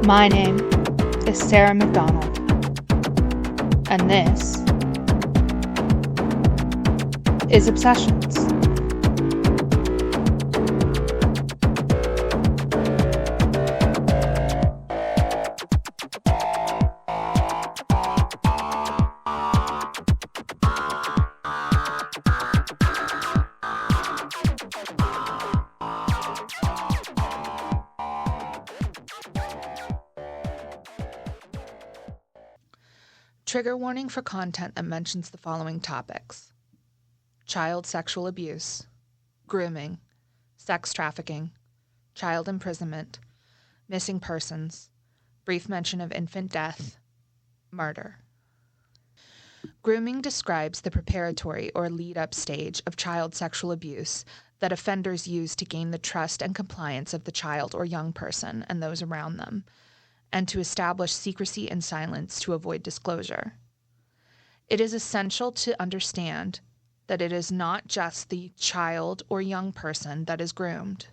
My name is Sarah McDonald, and this is Obsessions. Trigger warning for content that mentions the following topics: child sexual abuse, grooming, sex trafficking, child imprisonment, missing persons, brief mention of infant death, murder. Grooming describes the preparatory or lead-up stage of child sexual abuse that offenders use to gain the trust and compliance of the child or young person and those around them, and to establish secrecy and silence to avoid disclosure. It is essential to understand that it is not just the child or young person that is groomed.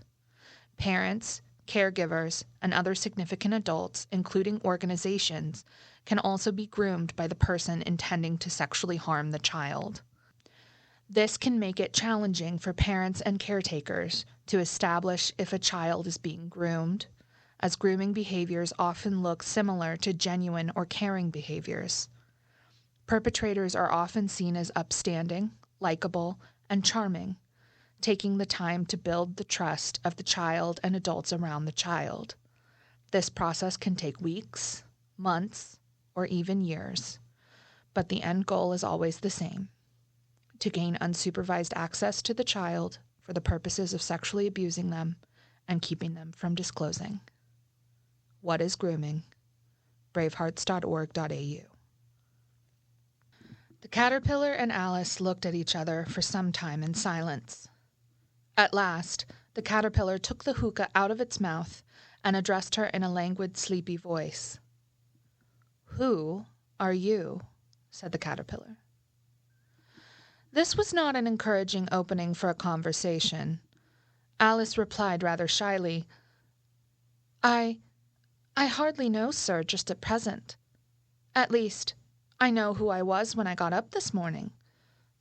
Parents, caregivers, and other significant adults, including organizations, can also be groomed by the person intending to sexually harm the child. This can make it challenging for parents and caretakers to establish if a child is being groomed, as grooming behaviors often look similar to genuine or caring behaviors. Perpetrators are often seen as upstanding, likable, and charming, taking the time to build the trust of the child and adults around the child. This process can take weeks, months, or even years, but the end goal is always the same: to gain unsupervised access to the child for the purposes of sexually abusing them and keeping them from disclosing. What is grooming? bravehearts.org.au. The caterpillar and Alice looked at each other for some time in silence. At last, the caterpillar took the hookah out of its mouth and addressed her in a languid, sleepy voice. "Who are you?" said the caterpillar. This was not an encouraging opening for a conversation. Alice replied rather shyly, I hardly know, sir, just at present. At least, I know who I was when I got up this morning,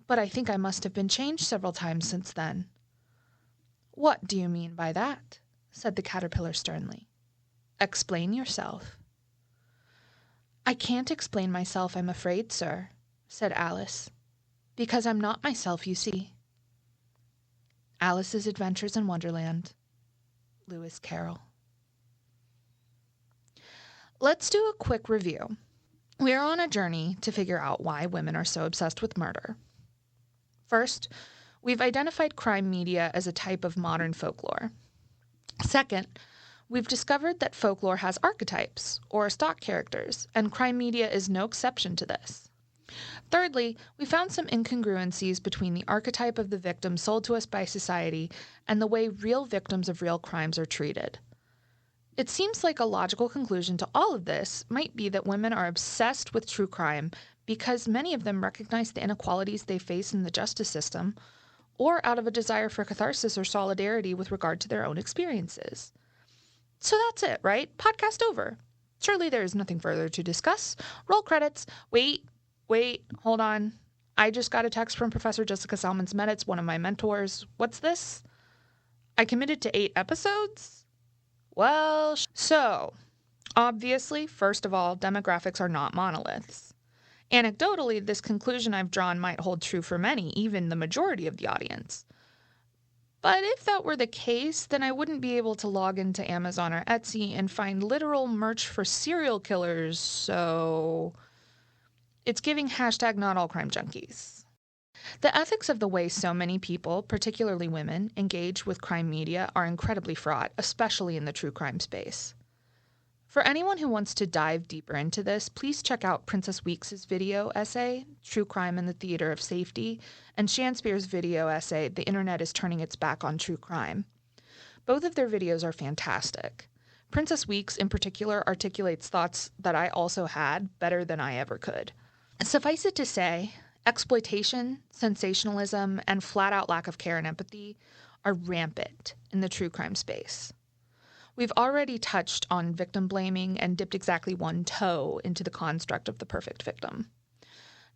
but I think I must have been changed several times since then." "What do you mean by that?" said the caterpillar sternly. "Explain yourself." "I can't explain myself, I'm afraid, sir," said Alice, "because I'm not myself, you see." Alice's Adventures in Wonderland, Lewis Carroll. Let's do a quick review. We are on a journey to figure out why women are so obsessed with murder. First, we've identified crime media as a type of modern folklore. Second, we've discovered that folklore has archetypes, or stock characters, and crime media is no exception to this. Thirdly, we found some incongruencies between the archetype of the victim sold to us by society and the way real victims of real crimes are treated. It seems like a logical conclusion to all of this might be that women are obsessed with true crime because many of them recognize the inequalities they face in the justice system, or out of a desire for catharsis or solidarity with regard to their own experiences. So that's it, right? Podcast over. Surely there is nothing further to discuss. Roll credits. Wait, hold on. I just got a text from Professor Jessica Salmons-Meditz, one of my mentors. What's this? I committed to 8 episodes? Well, so, obviously, first of all, demographics are not monoliths. Anecdotally, this conclusion I've drawn might hold true for many, even the majority of the audience. But if that were the case, then I wouldn't be able to log into Amazon or Etsy and find literal merch for serial killers, so it's giving hashtag not all crime junkies. The ethics of the way so many people, particularly women, engage with crime media are incredibly fraught, especially in the true crime space. For anyone who wants to dive deeper into this, please check out Princess Weeks' video essay, True Crime in the Theater of Safety, and Shanspeare's video essay, The Internet is Turning Its Back on True Crime. Both of their videos are fantastic. Princess Weeks, in particular, articulates thoughts that I also had better than I ever could. Suffice it to say, exploitation, sensationalism, and flat-out lack of care and empathy are rampant in the true crime space. We've already touched on victim blaming and dipped exactly one toe into the construct of the perfect victim.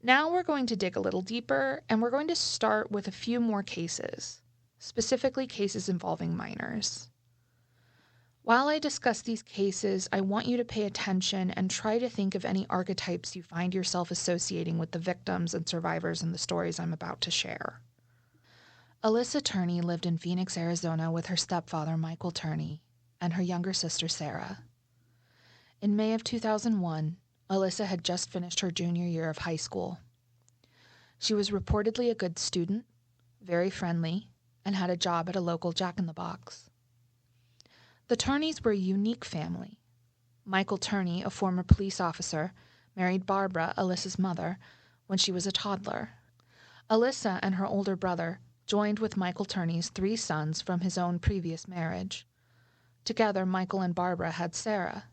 Now we're going to dig a little deeper, and we're going to start with a few more cases, specifically cases involving minors. While I discuss these cases, I want you to pay attention and try to think of any archetypes you find yourself associating with the victims and survivors in the stories I'm about to share. Alyssa Turney lived in Phoenix, Arizona with her stepfather, Michael Turney, and her younger sister, Sarah. In May of 2001, Alyssa had just finished her junior year of high school. She was reportedly a good student, very friendly, and had a job at a local Jack-in-the-Box. The Turneys were a unique family. Michael Turney, a former police officer, married Barbara, Alyssa's mother, when she was a toddler. Alyssa and her older brother joined with Michael Turney's 3 sons from his own previous marriage. Together, Michael and Barbara had Sarah.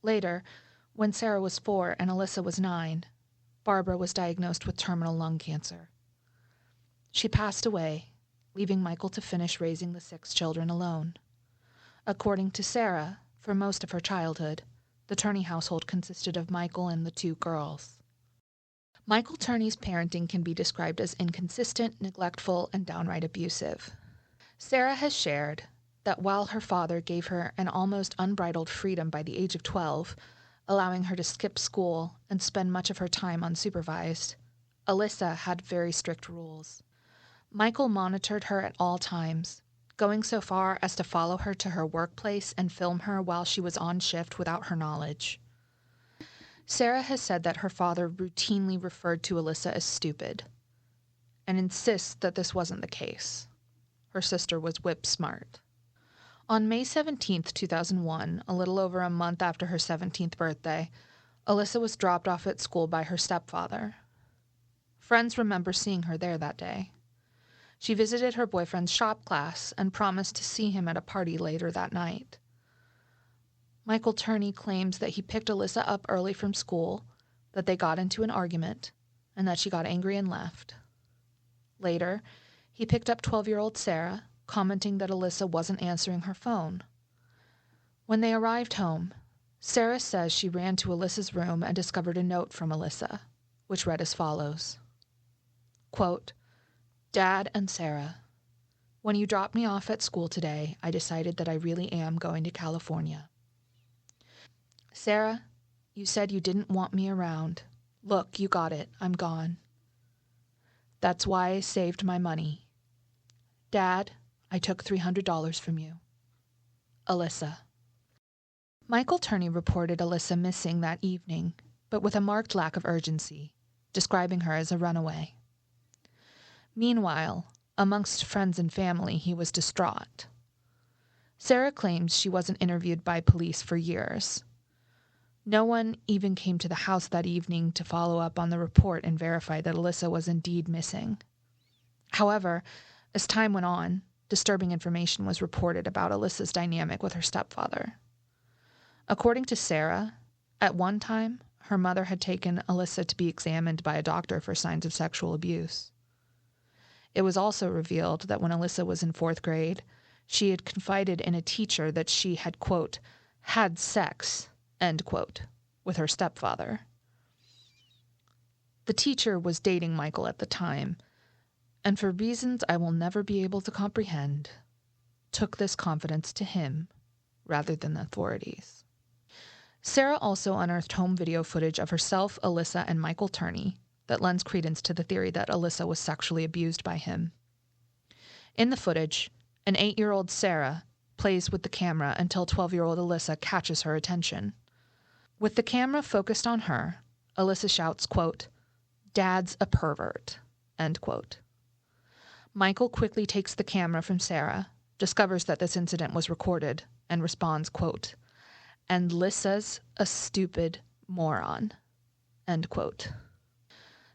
Later, when Sarah was 4 and Alyssa was 9, Barbara was diagnosed with terminal lung cancer. She passed away, leaving Michael to finish raising the 6 children alone. According to Sarah, for most of her childhood, the Turney household consisted of Michael and the 2 girls. Michael Turney's parenting can be described as inconsistent, neglectful, and downright abusive. Sarah has shared that while her father gave her an almost unbridled freedom by the age of 12, allowing her to skip school and spend much of her time unsupervised, Alyssa had very strict rules. Michael monitored her at all times, going so far as to follow her to her workplace and film her while she was on shift without her knowledge. Sarah has said that her father routinely referred to Alyssa as stupid, and insists that this wasn't the case. Her sister was whip smart. On May 17, 2001, a little over a month after her 17th birthday, Alyssa was dropped off at school by her stepfather. Friends remember seeing her there that day. She visited her boyfriend's shop class and promised to see him at a party later that night. Michael Turney claims that he picked Alyssa up early from school, that they got into an argument, and that she got angry and left. Later, he picked up 12-year-old Sarah, commenting that Alyssa wasn't answering her phone. When they arrived home, Sarah says she ran to Alyssa's room and discovered a note from Alyssa, which read as follows. Quote, Dad and Sarah, when you dropped me off at school today, I decided that I really am going to California. Sarah, you said you didn't want me around. Look, you got it. I'm gone. That's why I saved my money. Dad, I took $300 from you. Alyssa. Michael Turney reported Alyssa missing that evening, but with a marked lack of urgency, describing her as a runaway. Meanwhile, amongst friends and family, he was distraught. Sarah claims she wasn't interviewed by police for years. No one even came to the house that evening to follow up on the report and verify that Alyssa was indeed missing. However, as time went on, disturbing information was reported about Alyssa's dynamic with her stepfather. According to Sarah, at one time, her mother had taken Alyssa to be examined by a doctor for signs of sexual abuse. It was also revealed that when Alyssa was in 4th grade, she had confided in a teacher that she had, quote, had sex, end quote, with her stepfather. The teacher was dating Michael at the time, and for reasons I will never be able to comprehend, took this confidence to him rather than the authorities. Sarah also unearthed home video footage of herself, Alyssa, and Michael Turney that lends credence to the theory that Alyssa was sexually abused by him. In the footage, an 8-year-old Sarah plays with the camera until 12-year-old Alyssa catches her attention. With the camera focused on her, Alyssa shouts, quote, Dad's a pervert, end quote. Michael quickly takes the camera from Sarah, discovers that this incident was recorded, and responds, quote, and Lissa's a stupid moron, end quote.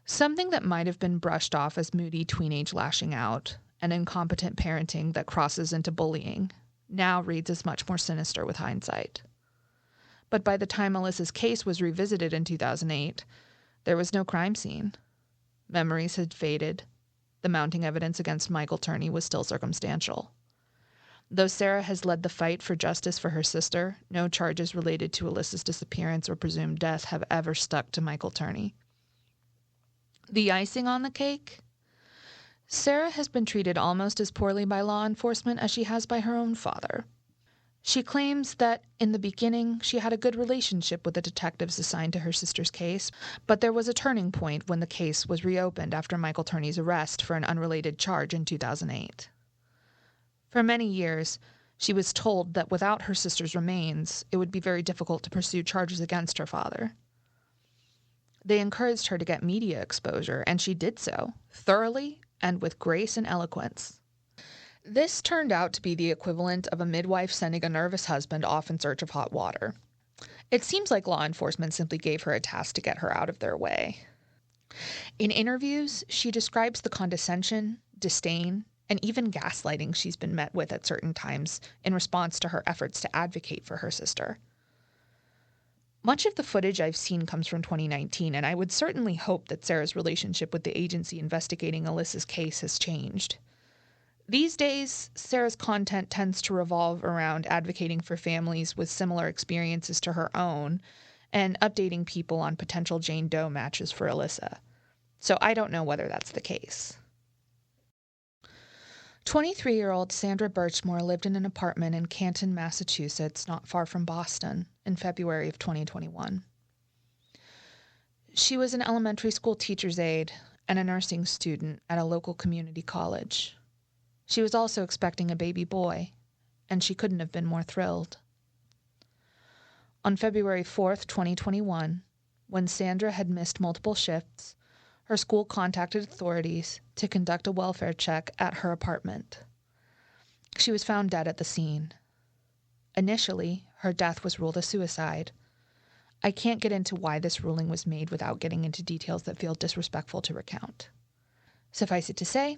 Something that might have been brushed off as moody teenage lashing out and incompetent parenting that crosses into bullying now reads as much more sinister with hindsight. But by the time Alyssa's case was revisited in 2008, there was no crime scene. Memories had faded. The mounting evidence against Michael Turney was still circumstantial. Though Sarah has led the fight for justice for her sister, no charges related to Alyssa's disappearance or presumed death have ever stuck to Michael Turney. The icing on the cake? Sarah has been treated almost as poorly by law enforcement as she has by her own father. She claims that in the beginning she had a good relationship with the detectives assigned to her sister's case, but there was a turning point when the case was reopened after Michael Turney's arrest for an unrelated charge in 2008. For many years, she was told that without her sister's remains, it would be very difficult to pursue charges against her father. They encouraged her to get media exposure, and she did so, thoroughly and with grace and eloquence. This turned out to be the equivalent of a midwife sending a nervous husband off in search of hot water. It seems like law enforcement simply gave her a task to get her out of their way. In interviews, she describes the condescension, disdain, and even gaslighting she's been met with at certain times in response to her efforts to advocate for her sister. Much of the footage I've seen comes from 2019, and I would certainly hope that Sarah's relationship with the agency investigating Alyssa's case has changed. These days, Sarah's content tends to revolve around advocating for families with similar experiences to her own and updating people on potential Jane Doe matches for Alyssa. So I don't know whether that's the case. 23-year-old Sandra Birchmore lived in an apartment in Canton, Massachusetts, not far from Boston, in February of 2021. She was an elementary school teacher's aide and a nursing student at a local community college. She was also expecting a baby boy, and she couldn't have been more thrilled. On February 4th, 2021, when Sandra had missed multiple shifts, her school contacted authorities to conduct a welfare check at her apartment. She was found dead at the scene. Initially, her death was ruled a suicide. I can't get into why this ruling was made without getting into details that feel disrespectful to recount. Suffice it to say,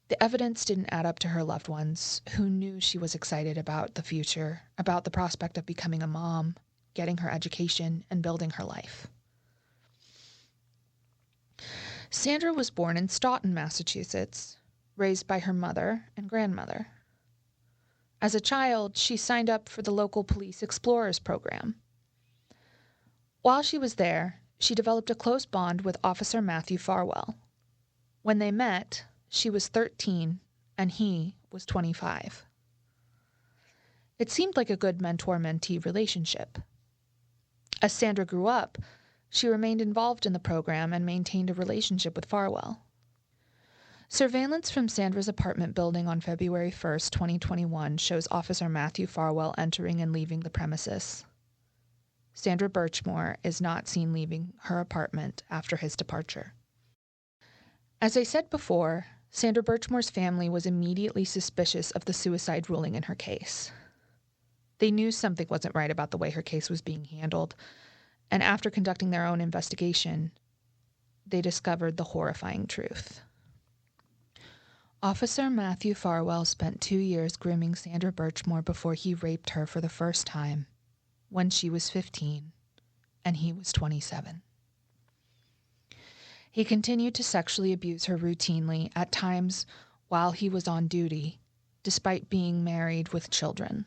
the evidence didn't add up to her loved ones, who knew she was excited about the future, about the prospect of becoming a mom, getting her education, and building her life. Sandra was born in Stoughton, Massachusetts, raised by her mother and grandmother. As a child, she signed up for the local police explorers program. While she was there, she developed a close bond with Officer Matthew Farwell. When they met, she was 13 and he was 25. It seemed like a good mentor-mentee relationship. As Sandra grew up, she remained involved in the program and maintained a relationship with Farwell. Surveillance from Sandra's apartment building on February 1st, 2021 shows Officer Matthew Farwell entering and leaving the premises. Sandra Birchmore is not seen leaving her apartment after his departure. As I said before, Sandra Birchmore's family was immediately suspicious of the suicide ruling in her case. They knew something wasn't right about the way her case was being handled, and after conducting their own investigation, they discovered the horrifying truth. Officer Matthew Farwell spent 2 years grooming Sandra Birchmore before he raped her for the first time, when she was 15 and he was 27. He continued to sexually abuse her routinely, at times while he was on duty, despite being married with children.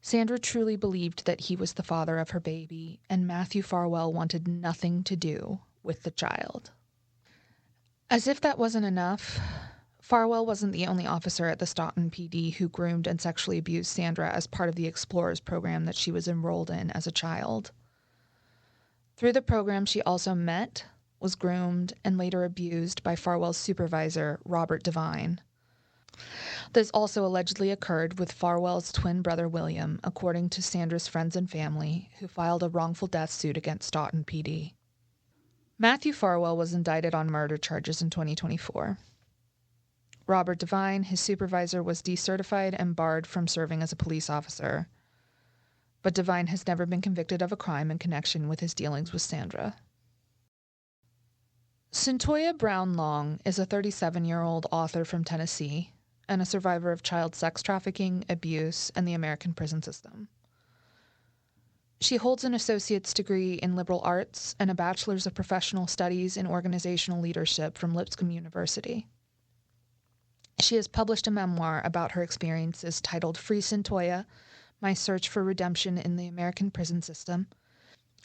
Sandra truly believed that he was the father of her baby, and Matthew Farwell wanted nothing to do with the child. As if that wasn't enough, Farwell wasn't the only officer at the Stoughton PD who groomed and sexually abused Sandra as part of the Explorers program that she was enrolled in as a child. Through the program, she also met, was groomed, and later abused by Farwell's supervisor, Robert Devine. This also allegedly occurred with Farwell's twin brother William, according to Sandra's friends and family, who filed a wrongful death suit against Stoughton PD. Matthew Farwell was indicted on murder charges in 2024. Robert Devine, his supervisor, was decertified and barred from serving as a police officer. but Devine has never been convicted of a crime in connection with his dealings with Sandra. Cyntoia Brown Long is a 37-year-old author from Tennessee and a survivor of child sex trafficking, abuse, and the American prison system. She holds an associate's degree in liberal arts and a bachelor's of professional studies in organizational leadership from Lipscomb University. She has published a memoir about her experiences titled Free Cyntoia, My Search for Redemption in the American Prison System,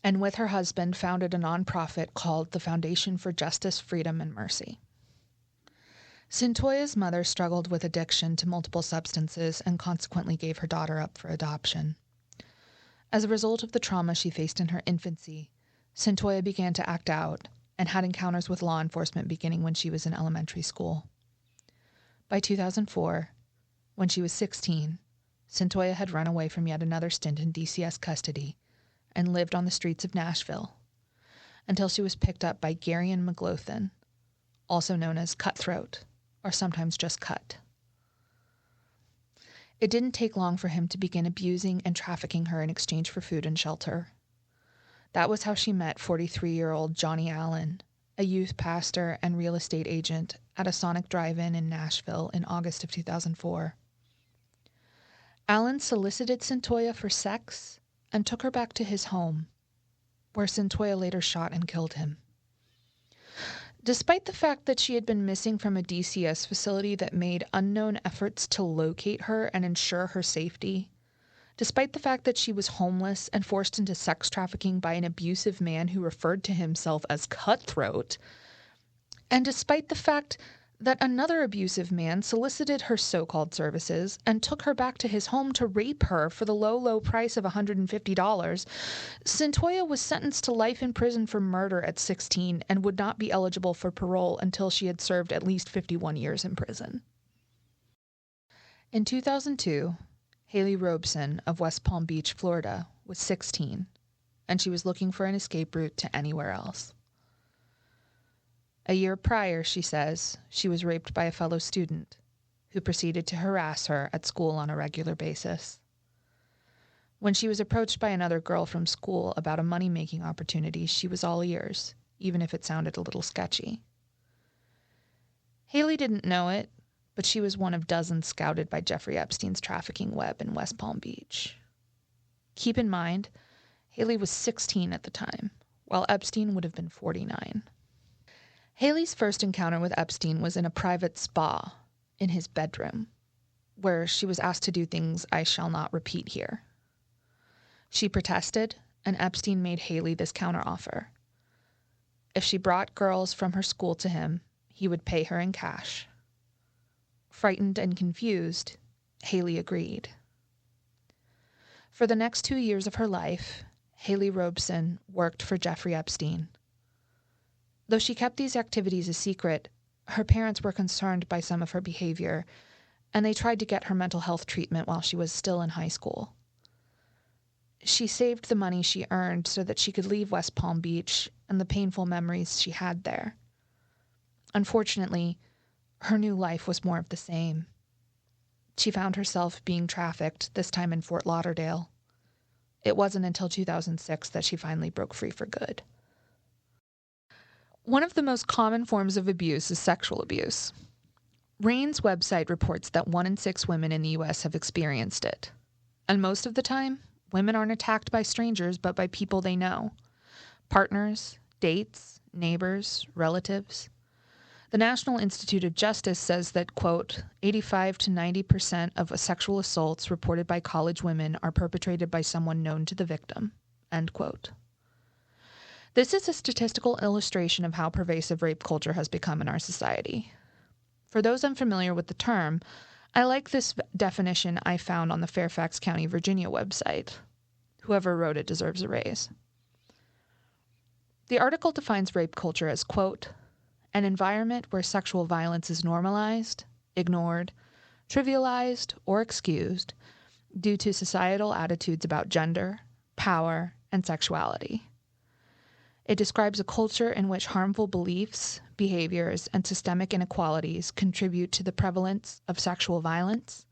and with her husband founded a nonprofit called the Foundation for Justice, Freedom, and Mercy. Cyntoia's mother struggled with addiction to multiple substances and consequently gave her daughter up for adoption. As a result of the trauma she faced in her infancy, Cyntoia began to act out and had encounters with law enforcement beginning when she was in elementary school. By 2004, when she was 16, Cyntoia had run away from yet another stint in DCS custody and lived on the streets of Nashville until she was picked up by Garion McLaughlin, also known as Cutthroat, or sometimes just Cut. It didn't take long for him to begin abusing and trafficking her in exchange for food and shelter. That was how she met 43-year-old Johnny Allen, a youth pastor and real estate agent at a Sonic Drive-In in Nashville in August of 2004. Allen solicited Cyntoia for sex and took her back to his home, where Cyntoia later shot and killed him. Despite the fact that she had been missing from a DCS facility that made unknown efforts to locate her and ensure her safety, despite the fact that she was homeless and forced into sex trafficking by an abusive man who referred to himself as Cutthroat, and despite the fact that another abusive man solicited her so-called services and took her back to his home to rape her for the low price of $150, Cyntoia was sentenced to life in prison for murder at 16 and would not be eligible for parole until she had served at least 51 years in prison. In 2002, Haley Robeson of West Palm Beach, Florida, was 16, and she was looking for an escape route to anywhere else. A year prior, she says, she was raped by a fellow student who proceeded to harass her at school on a regular basis. When she was approached by another girl from school about a money-making opportunity, she was all ears, even if it sounded a little sketchy. Haley didn't know it, but she was one of dozens scouted by Jeffrey Epstein's trafficking web in West Palm Beach. Keep in mind, Haley was 16 at the time, while Epstein would have been 49. Haley's first encounter with Epstein was in a private spa in his bedroom, where she was asked to do things I shall not repeat here. She protested, and Epstein made Haley this counteroffer. If she brought girls from her school to him, he would pay her in cash. Frightened and confused, Haley agreed. For the next 2 years of her life, Haley Robeson worked for Jeffrey Epstein. Though she kept these activities a secret, her parents were concerned by some of her behavior, and they tried to get her mental health treatment while she was still in high school. She saved the money she earned so that she could leave West Palm Beach and the painful memories she had there. Unfortunately, her new life was more of the same. She found herself being trafficked, this time in Fort Lauderdale. It wasn't until 2006 that she finally broke free for good. One of the most common forms of abuse is sexual abuse. RAIN's website reports that 1 in 6 women in the U.S. have experienced it. And most of the time, women aren't attacked by strangers, but by people they know. Partners, dates, neighbors, relatives. The National Institute of Justice says that, quote, 85 to 90% of sexual assaults reported by college women are perpetrated by someone known to the victim, end quote. This is a statistical illustration of how pervasive rape culture has become in our society. For those unfamiliar with the term, I like this definition I found on the Fairfax County, Virginia website. Whoever wrote it deserves a raise. The article defines rape culture as, quote, an environment where sexual violence is normalized, ignored, trivialized, or excused due to societal attitudes about gender, power, and sexuality. It describes a culture in which harmful beliefs, behaviors, and systemic inequalities contribute to the prevalence of sexual violence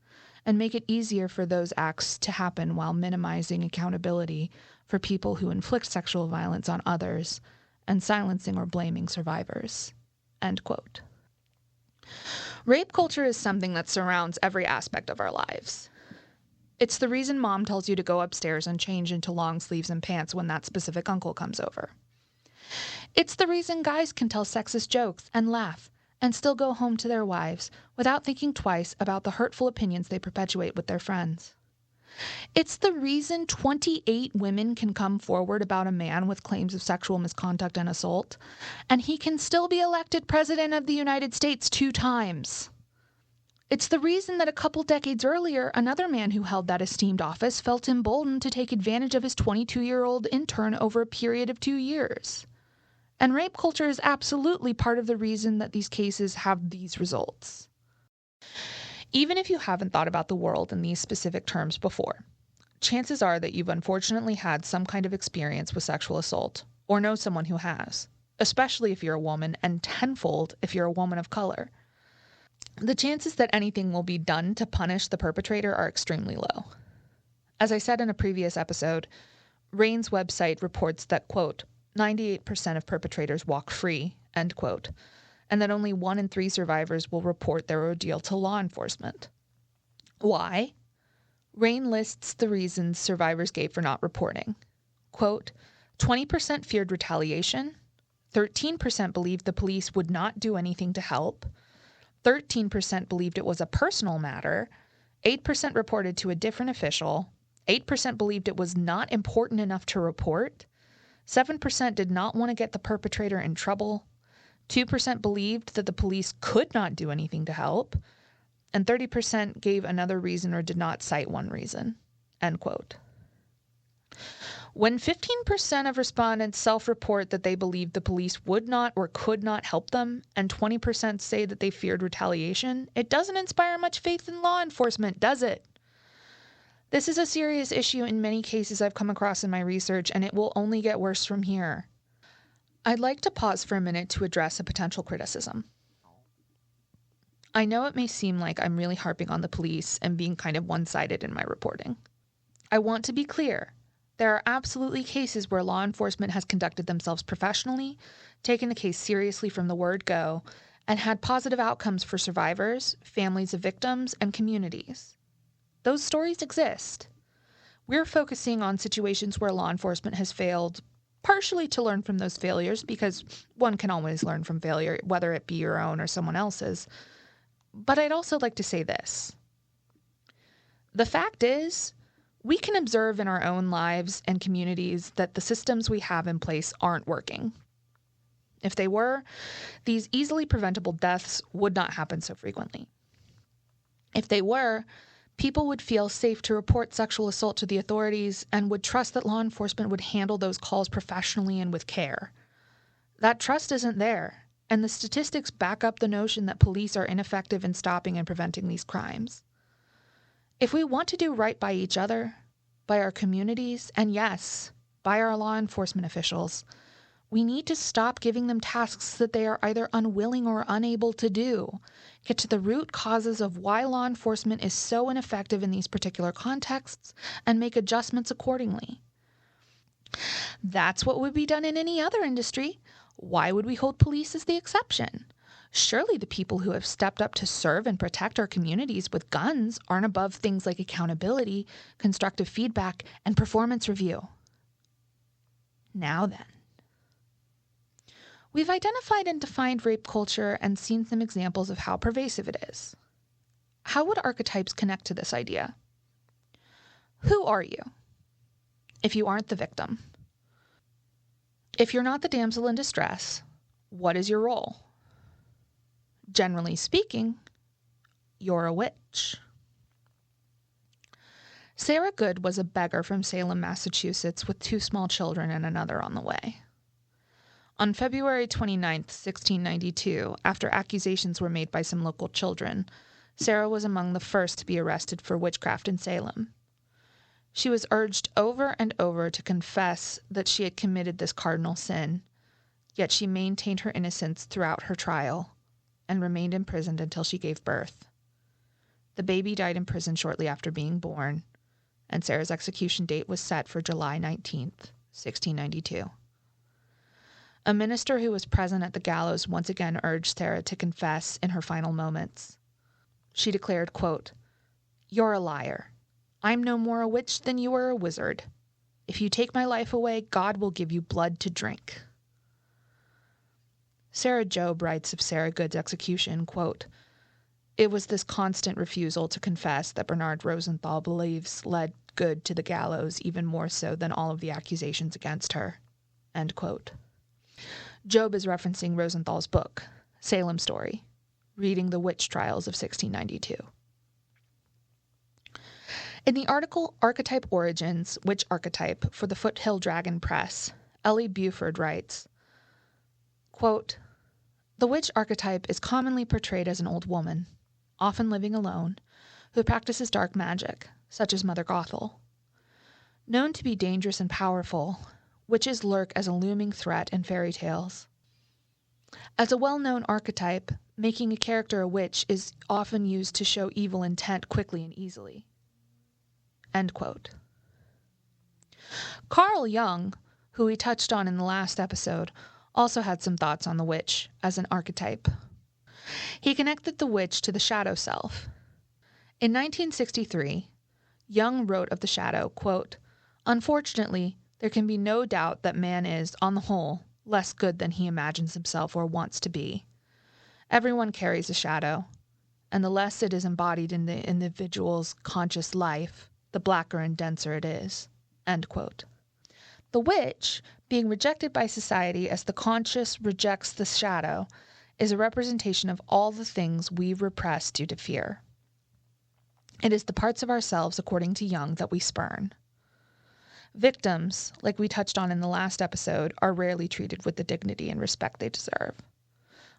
and make it easier for those acts to happen while minimizing accountability for people who inflict sexual violence on others and silencing or blaming survivors." End quote. Rape culture is something that surrounds every aspect of our lives. It's the reason mom tells you to go upstairs and change into long sleeves and pants when that specific uncle comes over. It's the reason guys can tell sexist jokes and laugh and still go home to their wives without thinking twice about the hurtful opinions they perpetuate with their friends. It's the reason 28 women can come forward about a man with claims of sexual misconduct and assault, and he can still be elected president of the United States 2 times. It's the reason that a couple decades earlier, another man who held that esteemed office felt emboldened to take advantage of his 22-year-old intern over a period of 2 years. And rape culture is absolutely part of the reason that these cases have these results. Even if you haven't thought about the world in these specific terms before, chances are that you've unfortunately had some kind of experience with sexual assault, or know someone who has, especially if you're a woman, and tenfold if you're a woman of color. The chances that anything will be done to punish the perpetrator are extremely low. As I said in a previous episode, RAIN's website reports that, quote, 98% of perpetrators walk free, end quote, and that only 1 in 3 survivors will report their ordeal to law enforcement. Why? RAIN lists the reasons survivors gave for not reporting. Quote, 20% feared retaliation, 13% believed the police would not do anything to help, 13% believed it was a personal matter, 8% reported to a different official, 8% believed it was not important enough to report, 7% did not want to get the perpetrator in trouble, 2% believed that the police could not do anything to help, and 30% gave another reason or did not cite one reason. End quote. When 15% of respondents self-report that they believed the police would not or could not help them, and 20% say that they feared retaliation, it doesn't inspire much faith in law enforcement, does it? This is a serious issue in many cases I've come across in my research, and it will only get worse from here. I'd like to pause for a minute to address a potential criticism. I know it may seem like I'm really harping on the police and being kind of one-sided in my reporting. I want to be clear. There are absolutely cases where law enforcement has conducted themselves professionally, taken the case seriously from the word go, and had positive outcomes for survivors, families of victims, and communities. Those stories exist. We're focusing on situations where law enforcement has failed, partially to learn from those failures, because one can always learn from failure, whether it be your own or someone else's. But I'd also like to say this. The fact is, we can observe in our own lives and communities that the systems we have in place aren't working. If they were, these easily preventable deaths would not happen so frequently. If they were, people would feel safe to report sexual assault to the authorities and would trust that law enforcement would handle those calls professionally and with care. That trust isn't there, and the statistics back up the notion that police are ineffective in stopping and preventing these crimes. If we want to do right by each other, by our communities, and yes, by our law enforcement officials, we need to stop giving them tasks that they are either unwilling or unable to do, get to the root causes of why law enforcement is so ineffective in these particular contexts, and make adjustments accordingly. That's what would be done in any other industry. Why would we hold police as the exception? Surely the people who have stepped up to serve and protect our communities with guns aren't above things like accountability, constructive feedback, and performance review. Now then. We've identified and defined rape culture and seen some examples of how pervasive it is. How would archetypes connect to this idea? Who are you? If you aren't the victim. If you're not the damsel in distress, what is your role? Generally speaking, you're a witch. Sarah Good was a beggar from Salem, Massachusetts, with 2 small children and another on the way. On February 29, 1692, after accusations were made by some local children, Sarah was among the first to be arrested for witchcraft in Salem. She was urged over and over to confess that she had committed this cardinal sin, yet she maintained her innocence throughout her trial and remained imprisoned until she gave birth. The baby died in prison shortly after being born, and Sarah's execution date was set for July 19th, 1692. A minister who was present at the gallows once again urged Sarah to confess in her final moments. She declared, quote, "You're a liar. I'm no more a witch than you are a wizard. If you take my life away, God will give you blood to drink." Sarah Jobe writes of Sarah Good's execution, quote, "It was this constant refusal to confess that Bernard Rosenthal believes led Good to the gallows even more so than all of the accusations against her." End quote. Jobe is referencing Rosenthal's book, Salem Story, Reading the Witch Trials of 1692. In the article Archetype Origins, Witch Archetype for the Foothill Dragon Press, Ellie Buford writes, quote, "The witch archetype is commonly portrayed as an old woman, often living alone, who practices dark magic, such as Mother Gothel. Known to be dangerous and powerful, witches lurk as a looming threat in fairy tales. As a well-known archetype, making a character a witch is often used to show evil intent quickly and easily." End quote. Carl Jung, who we touched on in the last episode, also had some thoughts on the witch as an archetype. He connected the witch to the shadow self. In 1963, Jung wrote of the shadow, quote, "Unfortunately, there can be no doubt that man is, on the whole, less good than he imagines himself or wants to be. Everyone carries a shadow, and the less it is embodied in the individual's conscious life, the blacker and denser it is." End quote. The witch, being rejected by society as the conscious rejects the shadow, is a representation of all the things we repress due to fear. It is the parts of ourselves, according to Jung, that we spurn. Victims, like we touched on in the last episode, are rarely treated with the dignity and respect they deserve.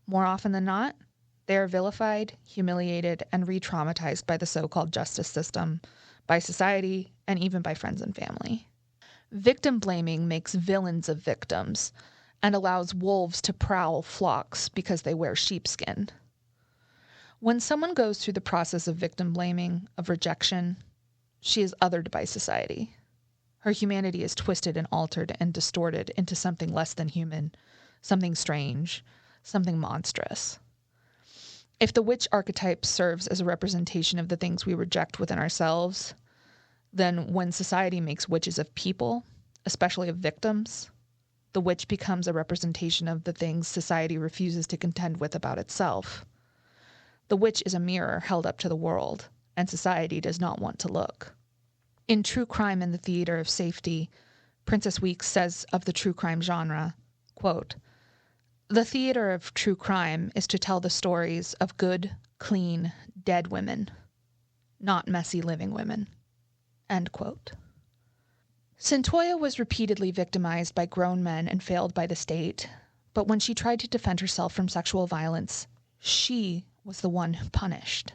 More often than not, they are vilified, humiliated, and re-traumatized by the so-called justice system, by society, and even by friends and family. Victim blaming makes villains of victims and allows wolves to prowl flocks because they wear sheepskin. When someone goes through the process of victim blaming, of rejection, she is othered by society. Her humanity is twisted and altered and distorted into something less than human, something strange, something monstrous. If the witch archetype serves as a representation of the things we reject within ourselves, then when society makes witches of people, especially of victims, the witch becomes a representation of the things society refuses to contend with about itself. The witch is a mirror held up to the world, and society does not want to look. In True Crime in the Theater of Safety, Princess Weeks says of the true crime genre, quote, "The theater of true crime is to tell the stories of good, clean, dead women, not messy living women." End quote. Centoya was repeatedly victimized by grown men and failed by the state, but when she tried to defend herself from sexual violence, she was the one who punished,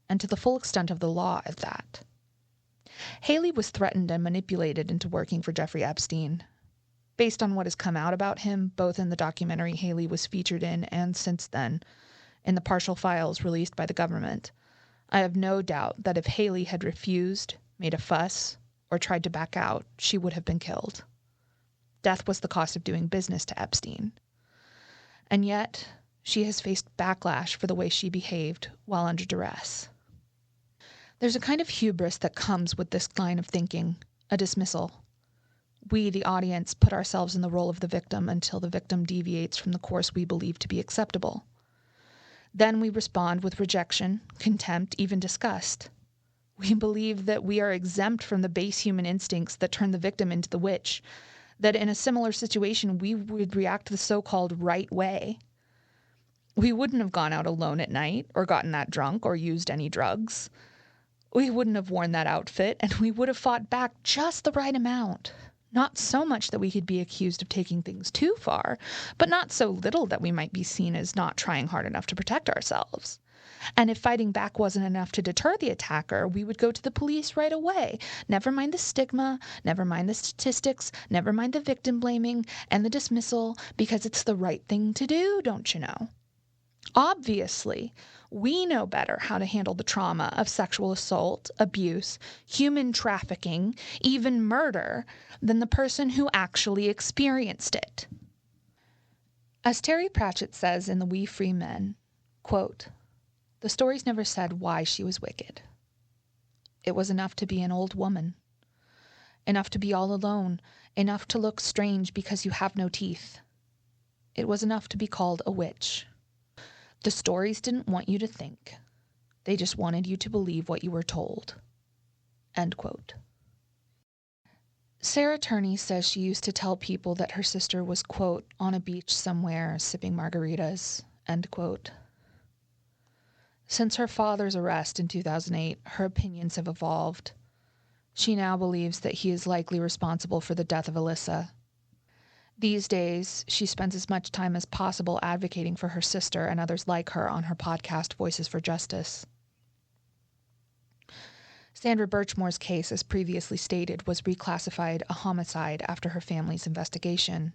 and to the full extent of the law at that. Haley was threatened and manipulated into working for Jeffrey Epstein. Based on what has come out about him, both in the documentary Haley was featured in and since then, in the partial files released by the government, I have no doubt that if Haley had refused, made a fuss, or tried to back out, she would have been killed. Death was the cost of doing business to Epstein. And yet, she has faced backlash for the way she behaved while under duress. There's a kind of hubris that comes with this line of thinking, a dismissal. We, the audience, put ourselves in the role of the victim until the victim deviates from the course we believe to be acceptable. Then we respond with rejection, contempt, even disgust. We believe that we are exempt from the base human instincts that turn the victim into the witch, that in a similar situation we would react the so-called right way. We wouldn't have gone out alone at night, or gotten that drunk, or used any drugs. We wouldn't have worn that outfit, and we would have fought back just the right amount. Not so much that we could be accused of taking things too far, but not so little that we might be seen as not trying hard enough to protect ourselves. And if fighting back wasn't enough to deter the attacker, we would go to the police right away. Never mind the stigma, never mind the statistics, never mind the victim blaming and the dismissal, because it's the right thing to do, don't you know? Obviously, we know better how to handle the trauma of sexual assault, abuse, human trafficking, even murder, than the person who actually experienced it. As Terry Pratchett says in The We Free Men, quote, "The stories never said why she was wicked. It was enough to be an old woman, enough to be all alone, enough to look strange because you have no teeth. It was enough to be called a witch. The stories didn't want you to think. They just wanted you to believe what you were told." End quote. Sarah Turney says she used to tell people that her sister was, quote, "on a beach somewhere sipping margaritas," end quote. Since her father's arrest in 2008, her opinions have evolved. She now believes that he is likely responsible for the death of Alyssa. These days, she spends as much time as possible advocating for her sister and others like her on her podcast, Voices for Justice. Sandra Birchmore's case, as previously stated, was reclassified a homicide after her family's investigation.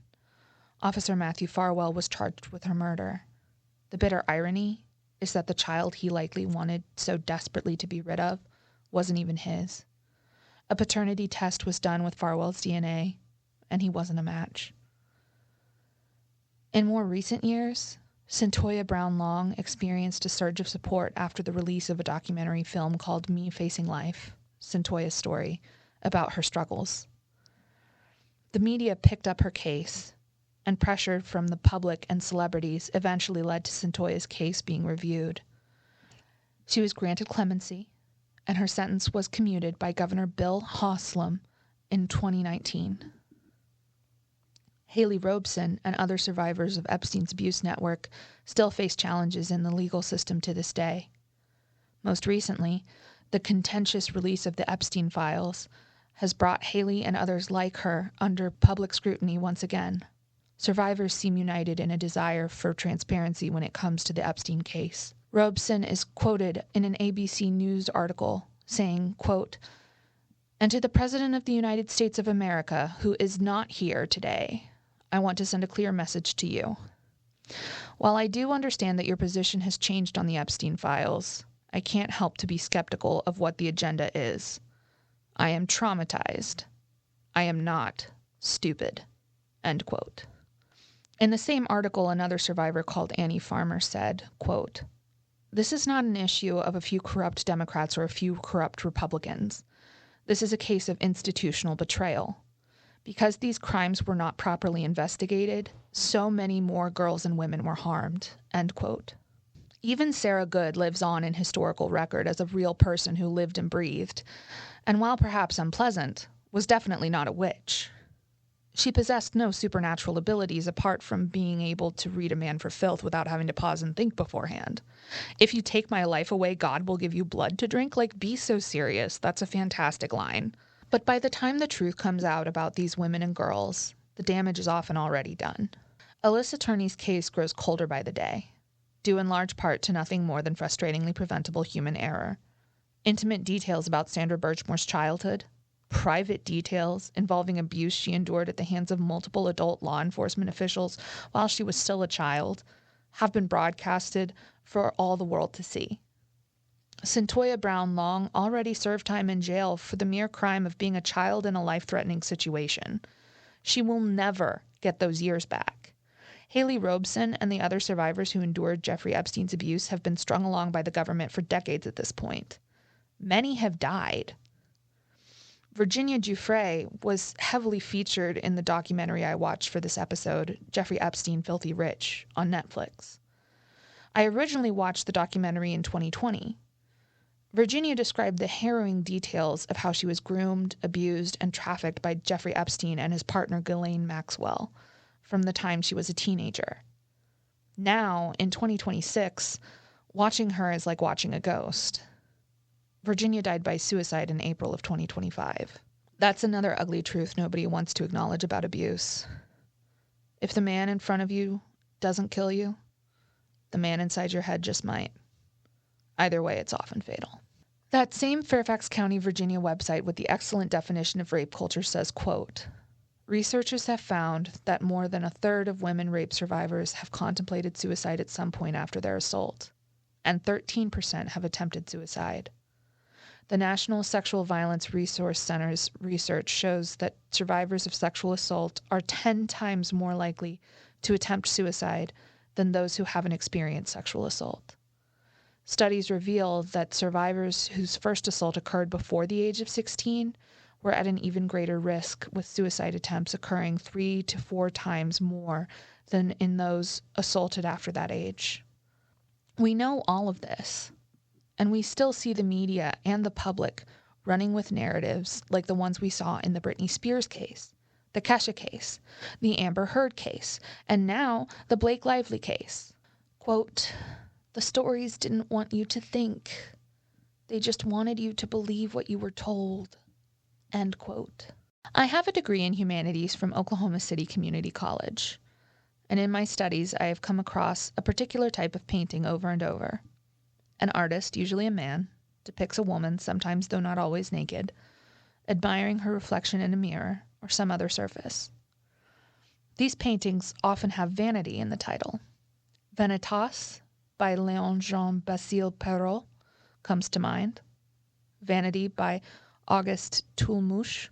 Officer Matthew Farwell was charged with her murder. The bitter irony is that the child he likely wanted so desperately to be rid of wasn't even his. A paternity test was done with Farwell's DNA, and he wasn't a match. In more recent years, Cyntoia Brown Long experienced a surge of support after the release of a documentary film called Me Facing Life, Cyntoia's Story, about her struggles. The media picked up her case, and pressure from the public and celebrities eventually led to Cyntoia's case being reviewed. She was granted clemency, and her sentence was commuted by Governor Bill Haslam in 2019. Haley Robeson and other survivors of Epstein's abuse network still face challenges in the legal system to this day. Most recently, the contentious release of the Epstein files has brought Haley and others like her under public scrutiny once again. Survivors seem united in a desire for transparency when it comes to the Epstein case. Robeson is quoted in an ABC News article saying, quote, "And to the President of the United States of America, who is not here today, I want to send a clear message to you. While I do understand that your position has changed on the Epstein files, I can't help to be skeptical of what the agenda is. I am traumatized. I am not stupid." End quote. In the same article, another survivor called Annie Farmer said, quote, "This is not an issue of a few corrupt Democrats or a few corrupt Republicans. This is a case of institutional betrayal. Because these crimes were not properly investigated, so many more girls and women were harmed." End quote. Even Sarah Good lives on in historical record as a real person who lived and breathed, and while perhaps unpleasant, was definitely not a witch. She possessed no supernatural abilities apart from being able to read a man for filth without having to pause and think beforehand. "If you take my life away, God will give you blood to drink?" Like, be so serious. That's a fantastic line. But by the time the truth comes out about these women and girls, the damage is often already done. Alyssa Turney's case grows colder by the day, due in large part to nothing more than frustratingly preventable human error. Intimate details about Sandra Birchmore's childhood, private details involving abuse she endured at the hands of multiple adult law enforcement officials while she was still a child, have been broadcasted for all the world to see. Cyntoia Brown Long already served time in jail for the mere crime of being a child in a life-threatening situation. She will never get those years back. Haley Robeson and the other survivors who endured Jeffrey Epstein's abuse have been strung along by the government for decades at this point. Many have died. Virginia Giuffre was heavily featured in the documentary I watched for this episode, Jeffrey Epstein, Filthy Rich, on Netflix. I originally watched the documentary in 2020. Virginia described the harrowing details of how she was groomed, abused, and trafficked by Jeffrey Epstein and his partner Ghislaine Maxwell from the time she was a teenager. Now, in 2026, watching her is like watching a ghost. Virginia died by suicide in April of 2025. That's another ugly truth nobody wants to acknowledge about abuse. If the man in front of you doesn't kill you, the man inside your head just might. Either way, it's often fatal. That same Fairfax County, Virginia website with the excellent definition of rape culture says, quote, Researchers have found that more than a third of women rape survivors have contemplated suicide at some point after their assault, and 13% have attempted suicide. The National Sexual Violence Resource Center's research shows that survivors of sexual assault are 10 times more likely to attempt suicide than those who haven't experienced sexual assault. Studies reveal that survivors whose first assault occurred before the age of 16 were at an even greater risk, with suicide attempts occurring 3 to 4 times more than in those assaulted after that age. We know all of this, and we still see the media and the public running with narratives like the ones we saw in the Britney Spears case, the Kesha case, the Amber Heard case, and now the Blake Lively case. Quote, "The stories didn't want you to think. They just wanted you to believe what you were told." End quote. I have a degree in humanities from Oklahoma City Community College, and in my studies I have come across a particular type of painting over and over. An artist, usually a man, depicts a woman, sometimes though not always naked, admiring her reflection in a mirror or some other surface. These paintings often have vanity in the title. Vanitas by Léon Jean Basile Perrault comes to mind. Vanity by Auguste Toulmouche,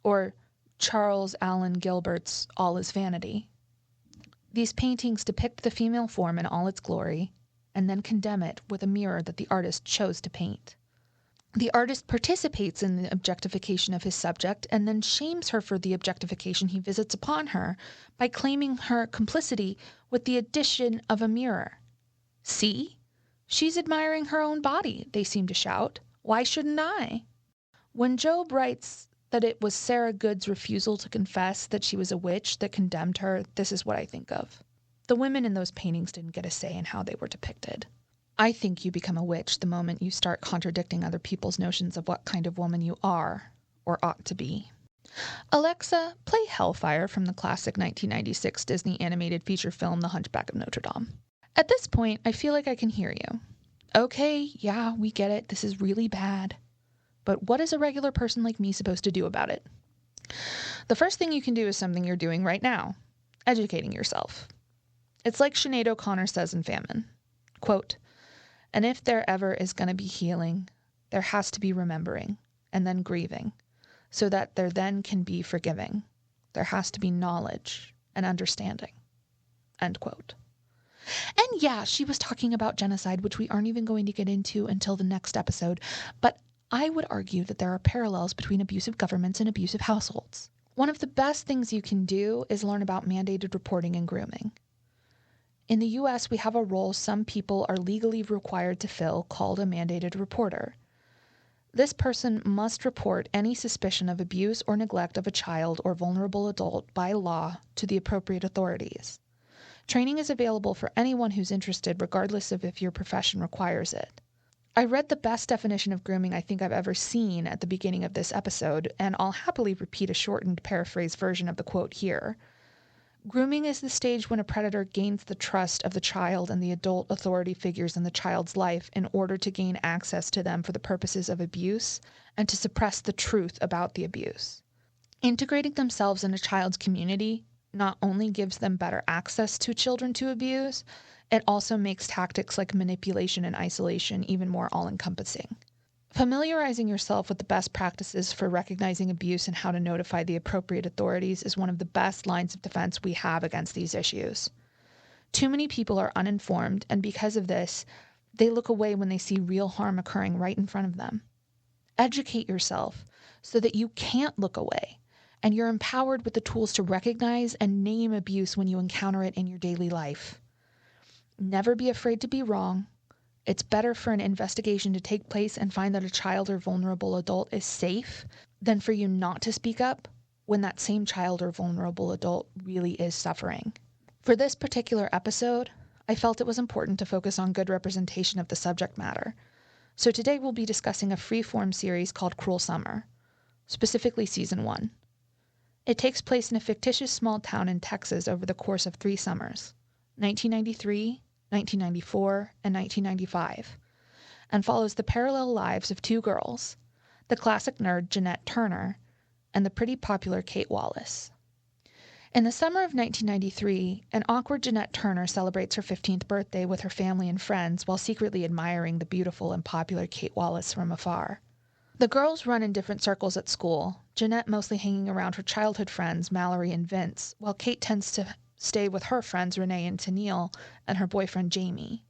or Charles Allen Gilbert's All is Vanity. These paintings depict the female form in all its glory, and then condemn it with a mirror that the artist chose to paint. The artist participates in the objectification of his subject and then shames her for the objectification he visits upon her by claiming her complicity with the addition of a mirror. "See? She's admiring her own body," they seem to shout. "Why shouldn't I?" When Job writes that it was Sarah Good's refusal to confess that she was a witch that condemned her, this is what I think of. The women in those paintings didn't get a say in how they were depicted. I think you become a witch the moment you start contradicting other people's notions of what kind of woman you are or ought to be. Alexa, play Hellfire from the classic 1996 Disney animated feature film The Hunchback of Notre Dame. At this point, I feel like I can hear you. Okay, yeah, we get it. This is really bad. But what is a regular person like me supposed to do about it? The first thing you can do is something you're doing right now, educating yourself. It's like Sinead O'Connor says in Famine, quote, "And if there ever is going to be healing, there has to be remembering and then grieving, so that there then can be forgiving. There has to be knowledge and understanding." End quote. And yeah, she was talking about genocide, which we aren't even going to get into until the next episode, but I would argue that there are parallels between abusive governments and abusive households. One of the best things you can do is learn about mandated reporting and grooming. In the US, we have a role some people are legally required to fill called a mandated reporter. This person must report any suspicion of abuse or neglect of a child or vulnerable adult by law to the appropriate authorities. Training is available for anyone who's interested, regardless of if your profession requires it. I read the best definition of grooming I think I've ever seen at the beginning of this episode, and I'll happily repeat a shortened paraphrase version of the quote here. Grooming is the stage when a predator gains the trust of the child and the adult authority figures in the child's life in order to gain access to them for the purposes of abuse and to suppress the truth about the abuse. Integrating themselves in a child's community not only gives them better access to children to abuse, it also makes tactics like manipulation and isolation even more all-encompassing. Familiarizing yourself with the best practices for recognizing abuse and how to notify the appropriate authorities is one of the best lines of defense we have against these issues. Too many people are uninformed, and because of this, they look away when they see real harm occurring right in front of them. Educate yourself so that you can't look away, and you're empowered with the tools to recognize and name abuse when you encounter it in your daily life. Never be afraid to be wrong. It's better for an investigation to take place and find that a child or vulnerable adult is safe than for you not to speak up when that same child or vulnerable adult really is suffering. For this particular episode, I felt it was important to focus on good representation of the subject matter. So today we'll be discussing a free-form series called Cruel Summer, specifically Season 1. It takes place in a fictitious small town in Texas over the course of 3 summers, 1993, 1994, and 1995, and follows the parallel lives of 2 girls, the classic nerd Jeanette Turner and the pretty popular Kate Wallace. In the summer of 1993, an awkward Jeanette Turner celebrates her 15th birthday with her family and friends while secretly admiring the beautiful and popular Kate Wallace from afar. The girls run in different circles at school, Jeanette mostly hanging around her childhood friends Mallory and Vince, while Kate tends to stay with her friends Renee and Tennille and her boyfriend Jamie.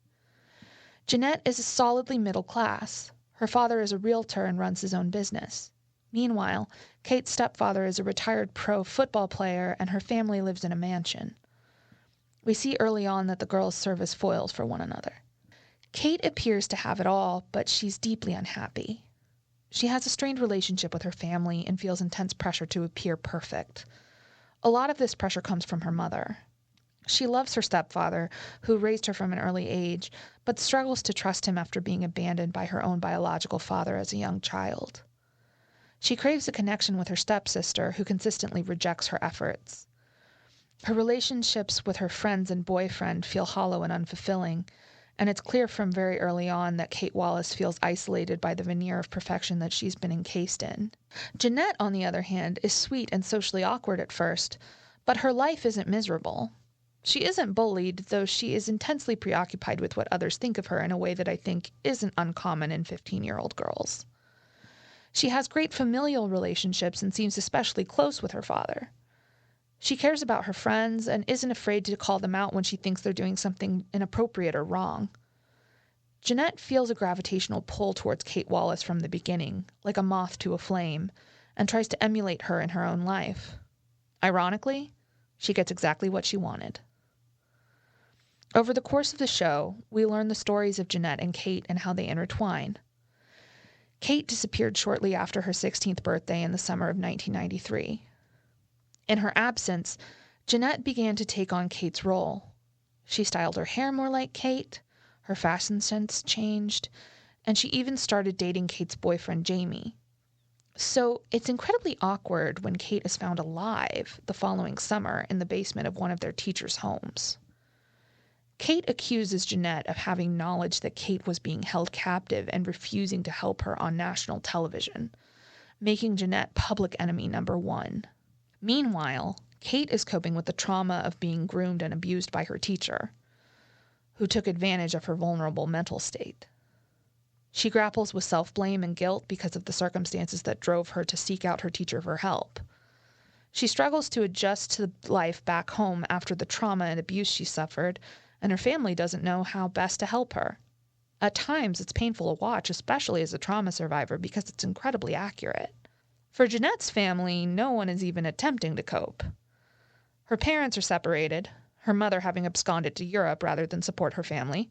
Jeanette is solidly middle class. Her father is a realtor and runs his own business. Meanwhile, Kate's stepfather is a retired pro football player and her family lives in a mansion. We see early on that the girls serve as foils for one another. Kate appears to have it all, but she's deeply unhappy. She has a strained relationship with her family and feels intense pressure to appear perfect. A lot of this pressure comes from her mother. She loves her stepfather, who raised her from an early age, but struggles to trust him after being abandoned by her own biological father as a young child. She craves a connection with her stepsister, who consistently rejects her efforts. Her relationships with her friends and boyfriend feel hollow and unfulfilling, and it's clear from very early on that Kate Wallace feels isolated by the veneer of perfection that she's been encased in. Jeanette, on the other hand, is sweet and socially awkward at first, but her life isn't miserable. She isn't bullied, though she is intensely preoccupied with what others think of her in a way that I think isn't uncommon in 15-year-old girls. She has great familial relationships and seems especially close with her father. She cares about her friends and isn't afraid to call them out when she thinks they're doing something inappropriate or wrong. Jeanette feels a gravitational pull towards Kate Wallace from the beginning, like a moth to a flame, and tries to emulate her in her own life. Ironically, she gets exactly what she wanted. Over the course of the show, we learn the stories of Jeanette and Kate and how they intertwine. Kate disappeared shortly after her 16th birthday in the summer of 1993. In her absence, Jeanette began to take on Kate's role. She styled her hair more like Kate, her fashion sense changed, and she even started dating Kate's boyfriend Jamie. So it's incredibly awkward when Kate is found alive the following summer in the basement of one of their teachers' homes. Kate accuses Jeanette of having knowledge that Kate was being held captive and refusing to help her on national television, making Jeanette public enemy number one. Meanwhile, Kate is coping with the trauma of being groomed and abused by her teacher, who took advantage of her vulnerable mental state. She grapples with self-blame and guilt because of the circumstances that drove her to seek out her teacher for help. She struggles to adjust to life back home after the trauma and abuse she suffered, and her family doesn't know how best to help her. At times, it's painful to watch, especially as a trauma survivor, because it's incredibly accurate. For Jeanette's family, no one is even attempting to cope. Her parents are separated, her mother having absconded to Europe rather than support her family.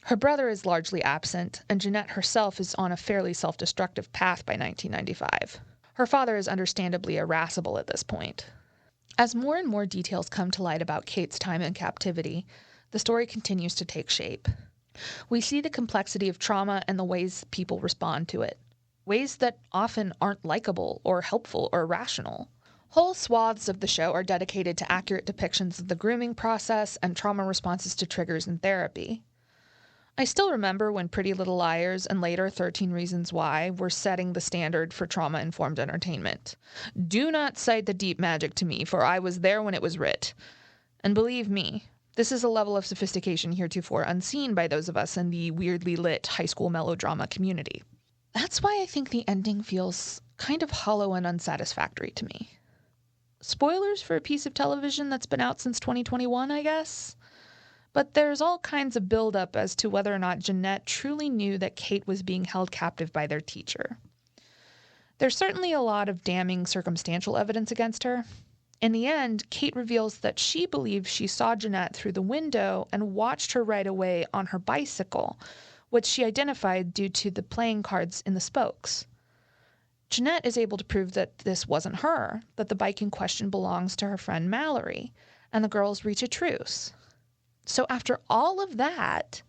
Her brother is largely absent, and Jeanette herself is on a fairly self-destructive path by 1995. Her father is understandably irascible at this point. As more and more details come to light about Kate's time in captivity, the story continues to take shape. We see the complexity of trauma and the ways people respond to it. Ways that often aren't likable or helpful or rational. Whole swaths of the show are dedicated to accurate depictions of the grooming process and trauma responses to triggers in therapy. I still remember when Pretty Little Liars and later 13 Reasons Why were setting the standard for trauma-informed entertainment. Do not cite the deep magic to me, for I was there when it was writ. And believe me, this is a level of sophistication heretofore unseen by those of us in the weirdly lit high school melodrama community. That's why I think the ending feels kind of hollow and unsatisfactory to me. Spoilers for a piece of television that's been out since 2021, I guess? But there's all kinds of buildup as to whether or not Jeanette truly knew that Kate was being held captive by their teacher. There's certainly a lot of damning circumstantial evidence against her. In the end, Kate reveals that she believes she saw Jeanette through the window and watched her ride away on her bicycle, which she identified due to the playing cards in the spokes. Jeanette is able to prove that this wasn't her, that the bike in question belongs to her friend Mallory, and the girls reach a truce. So after all of that,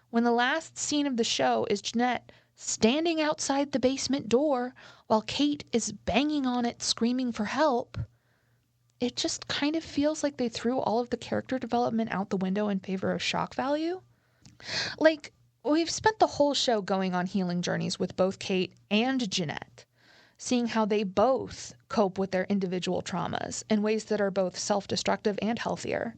when the last scene of the show is Jeanette standing outside the basement door while Kate is banging on it screaming for help, it just kind of feels like they threw all of the character development out the window in favor of shock value. Like, we've spent the whole show going on healing journeys with both Kate and Jeanette. seeing how they both cope with their individual traumas in ways that are both self-destructive and healthier.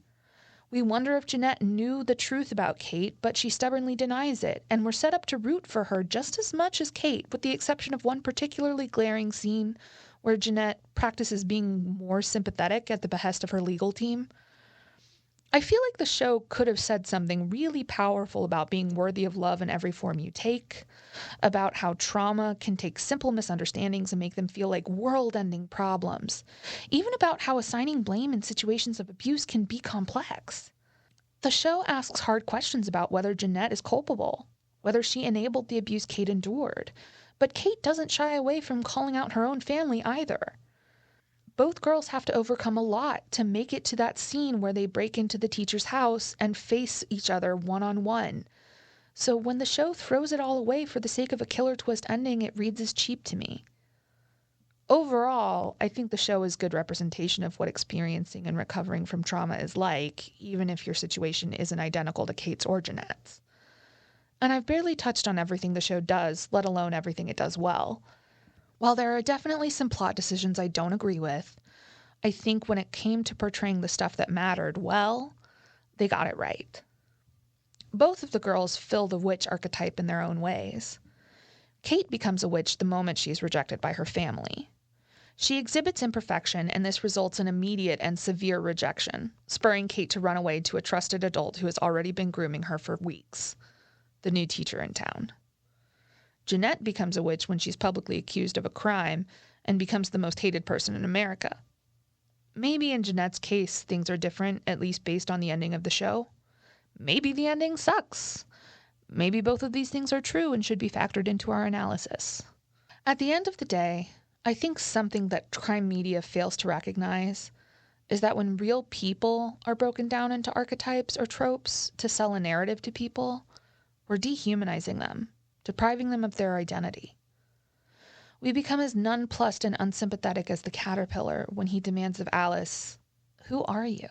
We wonder if Jeanette knew the truth about Kate, but she stubbornly denies it, and we're set up to root for her just as much as Kate, with the exception of one particularly glaring scene where Jeanette practices being more sympathetic at the behest of her legal team. I feel like the show could have said something really powerful about being worthy of love in every form you take, about how trauma can take simple misunderstandings and make them feel like world-ending problems, even about how assigning blame in situations of abuse can be complex. The show asks hard questions about whether Jeanette is culpable, whether she enabled the abuse Kate endured, but Kate doesn't shy away from calling out her own family either. Both girls have to overcome a lot to make it to that scene where they break into the teacher's house and face each other one-on-one. So when the show throws it all away for the sake of a killer twist ending, it reads as cheap to me. Overall, I think the show is good representation of what experiencing and recovering from trauma is like, even if your situation isn't identical to Kate's or Jeanette's. And I've barely touched on everything the show does, let alone everything it does well. While there are definitely some plot decisions I don't agree with, I think when it came to portraying the stuff that mattered, well, they got it right. Both of the girls fill the witch archetype in their own ways. Kate becomes a witch the moment she is rejected by her family. She exhibits imperfection, and this results in immediate and severe rejection, spurring Kate to run away to a trusted adult who has already been grooming her for weeks, the new teacher in town. Jeanette becomes a witch when she's publicly accused of a crime and becomes the most hated person in America. Maybe in Jeanette's case, things are different, at least based on the ending of the show. Maybe the ending sucks. Maybe both of these things are true and should be factored into our analysis. At the end of the day, I think something that crime media fails to recognize is that when real people are broken down into archetypes or tropes to sell a narrative to people, we're dehumanizing them, depriving them of their identity. We become as nonplussed and unsympathetic as the caterpillar when he demands of Alice, "Who are you?"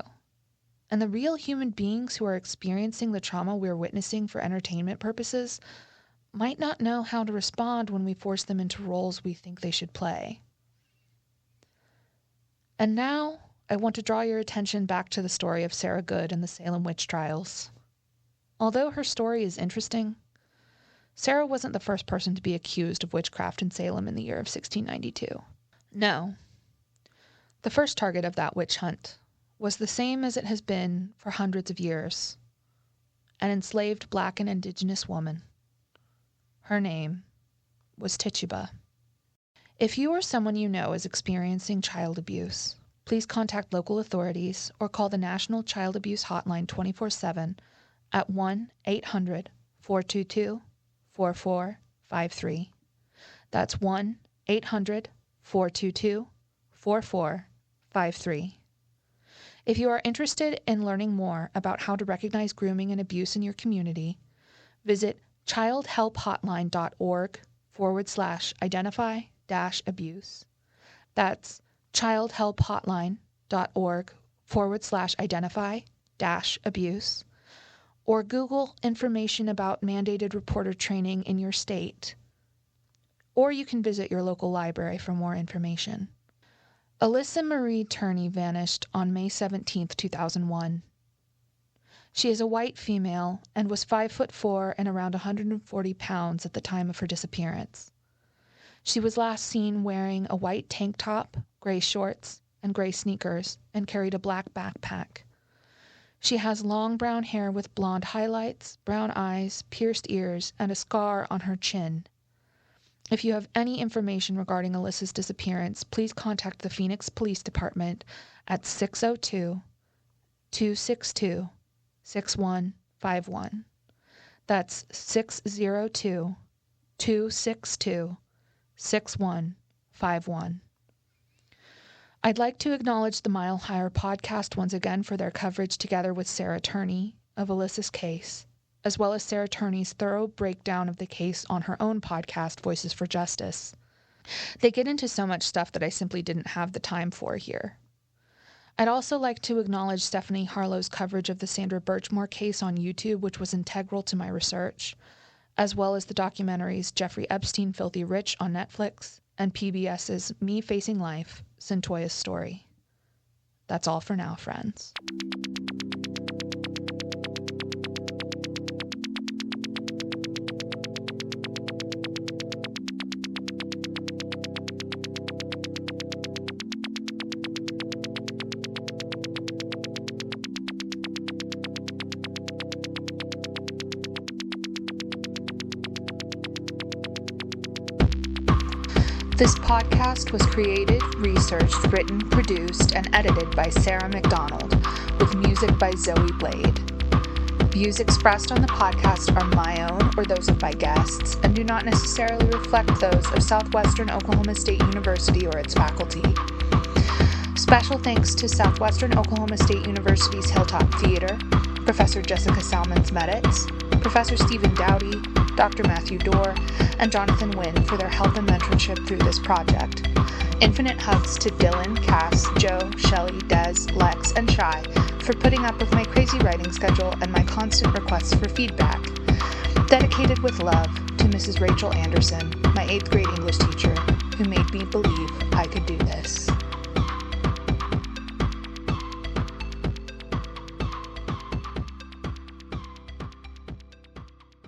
And the real human beings who are experiencing the trauma we're witnessing for entertainment purposes might not know how to respond when we force them into roles we think they should play. And now, I want to draw your attention back to the story of Sarah Good and the Salem witch trials. Although her story is interesting, Sarah wasn't the first person to be accused of witchcraft in Salem in the year of 1692. No. The first target of that witch hunt was the same as it has been for hundreds of years: an enslaved Black and Indigenous woman. Her name was Tituba. If you or someone you know is experiencing child abuse, please contact local authorities or call the National Child Abuse Hotline 24/7 at 1-800-422-4453. That's 1-800-422-4453. If you are interested in learning more about how to recognize grooming and abuse in your community, visit childhelphotline.org/identify-abuse. That's childhelphotline.org/identify-abuse. Or Google information about mandated reporter training in your state. Or you can visit your local library for more information. Alyssa Marie Turney vanished on May 17, 2001. She is a white female and was 5'4" and around 140 pounds at the time of her disappearance. She was last seen wearing a white tank top, gray shorts, and gray sneakers, and carried a black backpack. She has long brown hair with blonde highlights, brown eyes, pierced ears, and a scar on her chin. If you have any information regarding Alyssa's disappearance, please contact the Phoenix Police Department at 602-262-6151. That's 602-262-6151. I'd like to acknowledge the Mile Higher podcast once again for their coverage together with Sarah Turney of Alyssa's case, as well as Sarah Turney's thorough breakdown of the case on her own podcast, Voices for Justice. They get into so much stuff that I simply didn't have the time for here. I'd also like to acknowledge Stephanie Harlow's coverage of the Sandra Birchmore case on YouTube, which was integral to my research, as well as the documentaries Jeffrey Epstein, Filthy Rich on Netflix and PBS's Me Facing Life, Centoya's Story. That's all for now, friends. This podcast was created, researched, written, produced, and edited by Sarah McDonald, with music by Zoe Blade. Views expressed on the podcast are my own or those of my guests, and do not necessarily reflect those of Southwestern Oklahoma State University or its faculty. Special thanks to Southwestern Oklahoma State University's Hilltop Theater, Professor Jessica Salmons-Meditz, Professor Stephen Dowdy, Dr. Matthew Dorr, and Jonathan Wynn for their help and mentorship through this project. Infinite hugs to Dylan, Cass, Joe, Shelley, Des, Lex, and Shai for putting up with my crazy writing schedule and my constant requests for feedback. Dedicated with love to Mrs. Rachel Anderson, my 8th grade English teacher, who made me believe I could do this.